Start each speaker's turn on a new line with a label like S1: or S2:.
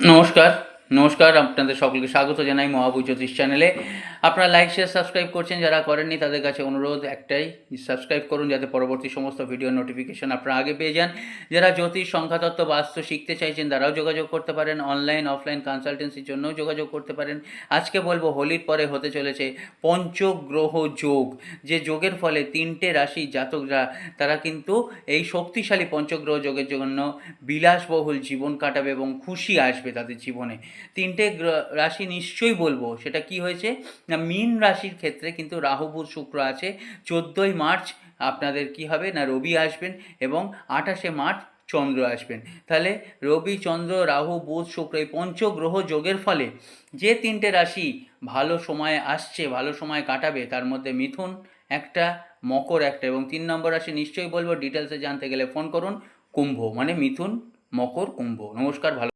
S1: নমস্কার, নমস্কার। আপনাদের সকলকে স্বাগত জানাই মহাভূ জ্যোতিষ চ্যানেলে। আপনারা লাইক, শেয়ার, সাবস্ক্রাইব করছেন। যারা করেননি তাদের কাছে অনুরোধ একটাই, সাবস্ক্রাইব করুন যাতে পরবর্তী সমস্ত ভিডিও নোটিফিকেশন আপনারা আগে পেয়ে যান। যারা জ্যোতিষ, সংখ্যাতত্ত্ব, বাস্তু শিখতে চাইছেন তারাও যোগাযোগ করতে পারেন। অনলাইন, অফলাইন কনসালটেন্সির জন্যও যোগাযোগ করতে পারেন। আজকে বলবো হোলির পরে হতে চলেছে পঞ্চগ্রহ যোগ, যে যোগের ফলে তিনটে রাশি জাতকরা তারা কিন্তু এই শক্তিশালী পঞ্চগ্রহ যোগের জন্য বিলাসবহুল জীবন কাটাবে এবং খুশি আসবে তাদের জীবনে। তিনটে রাশি নিশ্চয়ই বলবো, সেটা কি হয়েছে না, মীন রাশির ক্ষেত্রে কিন্তু রাহু বুধ শুক্র আছে। 14ই মার্চ আপনাদের কি হবে না, রবি আসবেন এবং 28শে মার্চ চন্দ্র আসবেন। তাহলে রবি, চন্দ্র, রাহু, বুধ, শুক্র এই পঞ্চগ্রহ যোগের ফলে যে তিনটে রাশি ভালো সময় আসছে, ভালো সময় কাটাবে, তার মধ্যে মিথুন একটা, মকর একটা এবং 3 নম্বর রাশি নিশ্চয়ই বলবো, ডিটেলসে জানতে গেলে ফোন করুন কুম্ভ, মানে মিথুন, মকর, কুম্ভ। নমস্কার, ভালো।